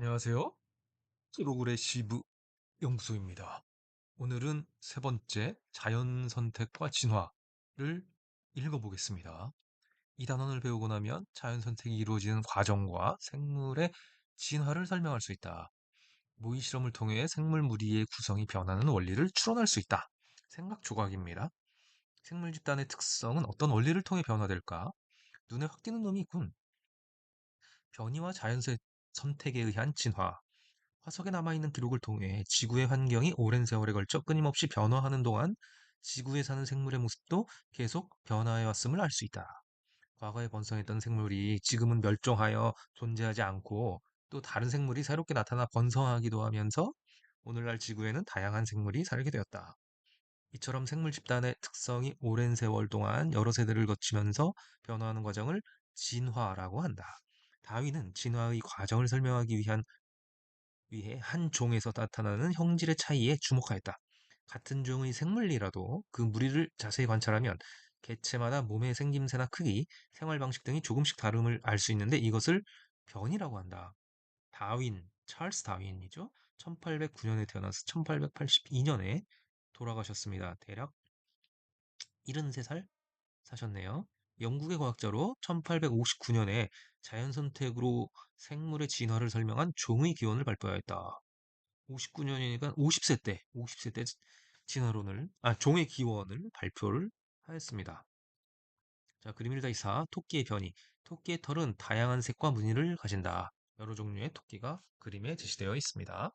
안녕하세요. 프로그레시브 연구소입니다. 오늘은 세 번째 자연 선택과 진화를 읽어보겠습니다. 이 단원을 배우고 나면 자연 선택이 이루어지는 과정과 생물의 진화를 설명할 수 있다. 모의 실험을 통해 생물 무리의 구성이 변하는 원리를 추론할 수 있다. 생각 조각입니다. 생물 집단의 특성은 어떤 원리를 통해 변화될까? 눈에 확 띄는 놈이 있군. 변이와 자연 선택에 의한 진화. 화석에 남아있는 기록을 통해 지구의 환경이 오랜 세월에 걸쳐 끊임없이 변화하는 동안 지구에 사는 생물의 모습도 계속 변화해 왔음을 알 수 있다. 과거에 번성했던 생물이 지금은 멸종하여 존재하지 않고 또 다른 생물이 새롭게 나타나 번성하기도 하면서 오늘날 지구에는 다양한 생물이 살게 되었다. 이처럼 생물 집단의 특성이 오랜 세월 동안 여러 세대를 거치면서 변화하는 과정을 진화라고 한다. 다윈은 진화의 과정을 설명하기 위해 한 종에서 나타나는 형질의 차이에 주목하였다. 같은 종의 생물이라도 그 무리를 자세히 관찰하면 개체마다 몸의 생김새나 크기, 생활 방식 등이 조금씩 다름을 알 수 있는데 이것을 변이라고 한다. 찰스 다윈이죠. 1809년에 태어나서 1882년에 돌아가셨습니다. 대략 73살 사셨네요. 영국의 과학자로 1859년에 자연 선택으로 생물의 진화를 설명한 종의 기원을 발표하였다. 59년이니까 50세 때 종의 기원을 발표를 하였습니다. 자, 그림 1-4, 토끼의 변이. 토끼의 털은 다양한 색과 무늬를 가진다. 여러 종류의 토끼가 그림에 제시되어 있습니다.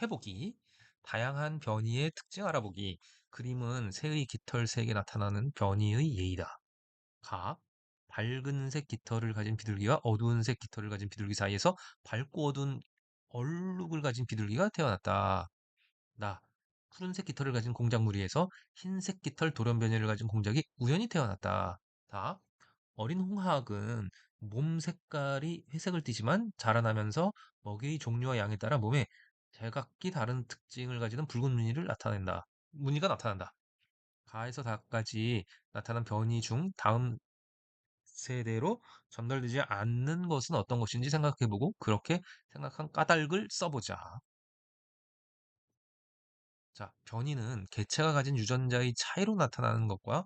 해보기. 다양한 변이의 특징 알아보기. 그림은 새의 깃털 색에 나타나는 변이의 예이다. 가. 밝은 색 깃털을 가진 비둘기와 어두운 색 깃털을 가진 비둘기 사이에서 밝고 어두운 얼룩을 가진 비둘기가 태어났다. 나. 푸른색 깃털을 가진 공작무리에서 흰색 깃털 돌연변이를 가진 공작이 우연히 태어났다. 다. 어린 홍학은 몸 색깔이 회색을 띠지만 자라나면서 먹이의 종류와 양에 따라 몸에 제각기 다른 특징을 가지는 붉은 무늬가 나타난다. 가에서 다까지 나타난 변이 중 다음 세대로 전달되지 않는 것은 어떤 것인지 생각해보고 그렇게 생각한 까닭을 써보자. 자, 변이는 개체가 가진 유전자의 차이로 나타나는 것과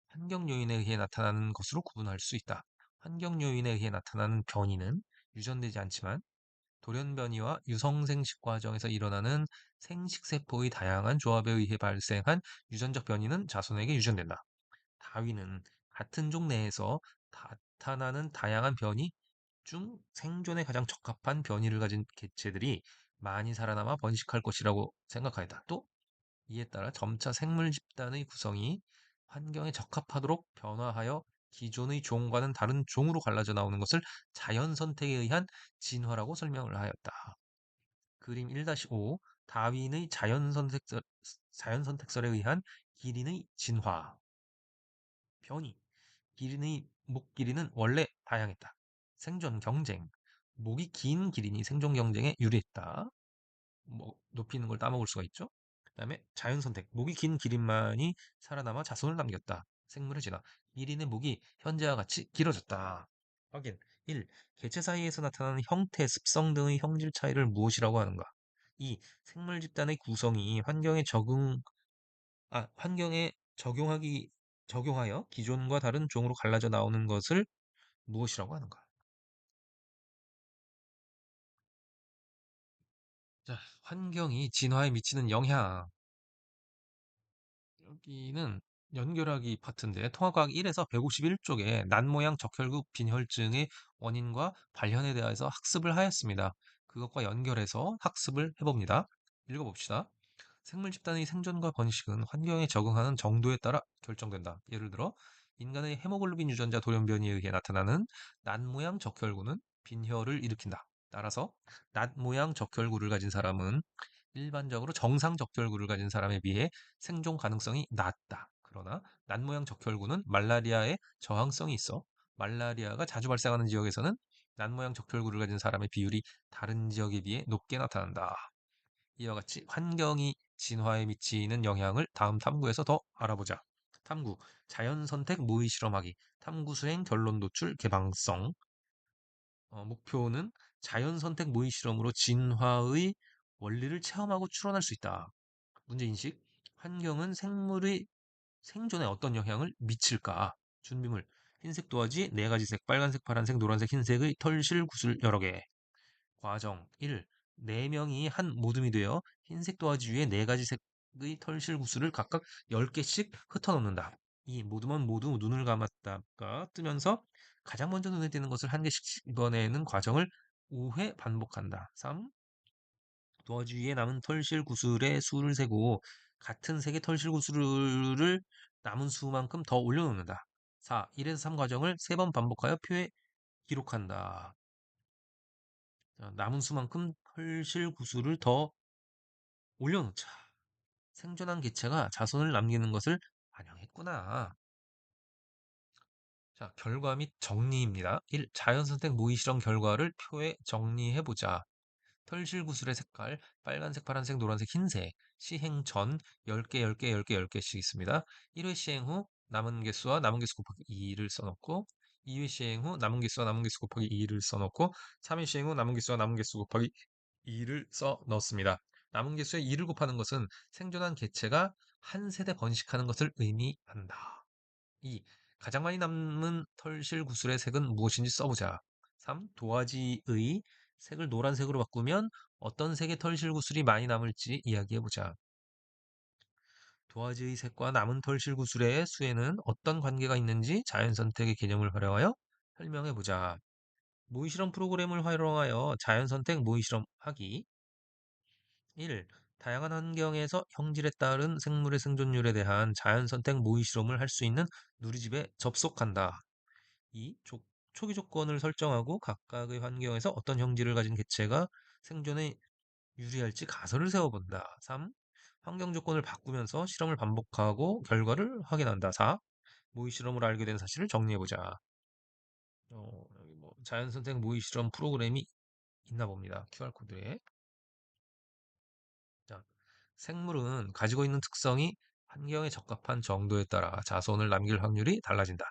환경 요인에 의해 나타나는 것으로 구분할 수 있다. 환경 요인에 의해 나타나는 변이는 유전되지 않지만 돌연변이와 유성생식 과정에서 일어나는 생식세포의 다양한 조합에 의해 발생한 유전적 변이는 자손에게 유전된다. 다윈은 같은 종 내에서 나타나는 다양한 변이 중 생존에 가장 적합한 변이를 가진 개체들이 많이 살아남아 번식할 것이라고 생각하였다. 또 이에 따라 점차 생물 집단의 구성이 환경에 적합하도록 변화하여 기존의 종과는 다른 종으로 갈라져 나오는 것을 자연 선택에 의한 진화라고 설명을 하였다. 그림 1-5 다윈의 자연 선택설에 의한 기린의 진화. 변이. 기린의 목 길이는 원래 다양했다. 생존 경쟁. 목이 긴 기린이 생존 경쟁에 유리했다. 뭐 높이 있는 걸 따먹을 수가 있죠. 그다음에 자연 선택. 목이 긴 기린만이 살아남아 자손을 남겼다. 생물의 진화. 기린의 목이 현재와 같이 길어졌다. 확인. 1. 개체 사이에서 나타나는 형태, 습성 등의 형질 차이를 무엇이라고 하는가? 2. 생물 집단의 구성이 환경에 적용하여 기존과 다른 종으로 갈라져 나오는 것을 무엇이라고 하는가? 자, 환경이 진화에 미치는 영향. 여기는 연결하기 파트인데 통합과학 1에서 151쪽에 난 모양 적혈구 빈혈증의 원인과 발현에 대해서 학습을 하였습니다. 그것과 연결해서 학습을 해봅니다. 읽어봅시다. 생물 집단의 생존과 번식은 환경에 적응하는 정도에 따라 결정된다. 예를 들어 인간의 헤모글로빈 유전자 돌연변이에 의해 나타나는 낫 모양 적혈구는 빈혈을 일으킨다. 따라서 낫 모양 적혈구를 가진 사람은 일반적으로 정상 적혈구를 가진 사람에 비해 생존 가능성이 낮다. 그러나 낫 모양 적혈구는 말라리아에 저항성이 있어 말라리아가 자주 발생하는 지역에서는 낫 모양 적혈구를 가진 사람의 비율이 다른 지역에 비해 높게 나타난다. 이와 같이 환경이 진화에 미치는 영향을 다음 탐구에서 더 알아보자. 탐구, 자연 선택 모의 실험하기, 탐구 수행 결론 도출 개방성. 목표는 자연 선택 모의 실험으로 진화의 원리를 체험하고 추론할 수 있다. 문제인식. 환경은 생물의 생존에 어떤 영향을 미칠까? 준비물. 흰색 도화지 4가지 색, 빨간색, 파란색, 노란색, 흰색의 털실 구슬 여러 개. 과정 1. 4명이 한 모둠이 되어 흰색 도화지 위에 4가지 색의 털실 구슬을 각각 10개씩 흩어놓는다. 이 모둠은 모두 눈을 감았다가 뜨면서 가장 먼저 눈에 띄는 것을 한 개씩 집어내는 과정을 5회 반복한다. 3. 도화지 위에 남은 털실 구슬의 수를 세고 같은 색의 털실 구슬을 남은 수만큼 더 올려놓는다. 4. 1에서 3 과정을 3번 반복하여 표에 기록한다. 자, 남은 수만큼 털실 구슬을 더 올려놓자. 생존한 개체가 자손을 남기는 것을 반영했구나. 자, 결과 및 정리입니다. 1. 자연선택 모의실험 결과를 표에 정리해보자. 털실구슬의 색깔, 빨간색, 파란색, 노란색, 흰색. 시행 전 10개, 10개, 10개, 10개씩 있습니다. 1회 시행 후 남은 개수와 남은 개수 곱하기 2를 써놓고 2회 시행 후 남은 개수와 남은 개수 곱하기 2를 써놓고 3회 시행 후 남은 개수와 남은 개수 곱하기 2를 써 넣습니다. 남은 개수에 2를 곱하는 것은 생존한 개체가 한 세대 번식하는 것을 의미한다. 2. 가장 많이 남는 털실 구슬의 색은 무엇인지 써보자. 3. 도화지의 색을 노란색으로 바꾸면 어떤 색의 털실 구슬이 많이 남을지 이야기해보자. 도화지의 색과 남은 털실 구슬의 수에는 어떤 관계가 있는지 자연선택의 개념을 활용하여 설명해보자. 모의실험 프로그램을 활용하여 자연선택 모의실험 하기. 1. 다양한 환경에서 형질에 따른 생물의 생존율에 대한 자연선택 모의실험을 할 수 있는 누리집에 접속한다. 2. 초기 조건을 설정하고 각각의 환경에서 어떤 형질을 가진 개체가 생존에 유리할지 가설을 세워본다. 3. 환경 조건을 바꾸면서 실험을 반복하고 결과를 확인한다. 4. 모의 실험으로 알게 된 사실을 정리해보자. 여기 뭐 자연선택 모의 실험 프로그램이 있나 봅니다. QR코드에. 자, 생물은 가지고 있는 특성이 환경에 적합한 정도에 따라 자손을 남길 확률이 달라진다.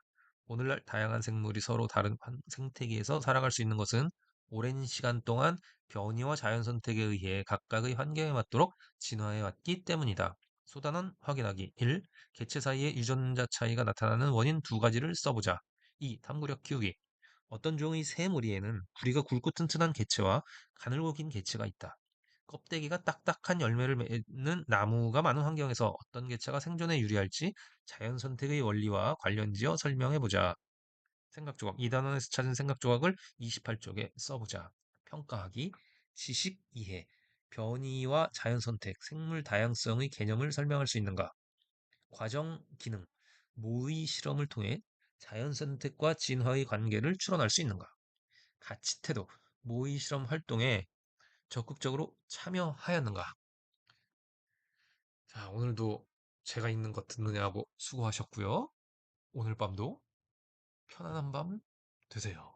오늘날 다양한 생물이 서로 다른 생태계에서 살아갈 수 있는 것은 오랜 시간 동안 변이와 자연 선택에 의해 각각의 환경에 맞도록 진화해 왔기 때문이다. 소단원 확인하기 1. 개체 사이의 유전자 차이가 나타나는 원인 2가지를 써보자. 2. 탐구력 키우기. 어떤 종의 새 무리에는 부리가 굵고 튼튼한 개체와 가늘고 긴 개체가 있다. 껍데기가 딱딱한 열매를 맺는 나무가 많은 환경에서 어떤 개체가 생존에 유리할지 자연 선택의 원리와 관련지어 설명해 보자. 생각 조각. 이 단원에서 찾은 생각 조각을 28쪽에 써보자. 평가하기. 지식 이해. 변이와 자연 선택, 생물 다양성의 개념을 설명할 수 있는가? 과정 기능. 모의 실험을 통해 자연 선택과 진화의 관계를 추론할 수 있는가? 가치 태도. 모의 실험 활동에 적극적으로 참여하였는가? 자, 오늘도 제가 있는 것 듣느냐고 수고하셨고요. 오늘 밤도 편안한 밤 되세요.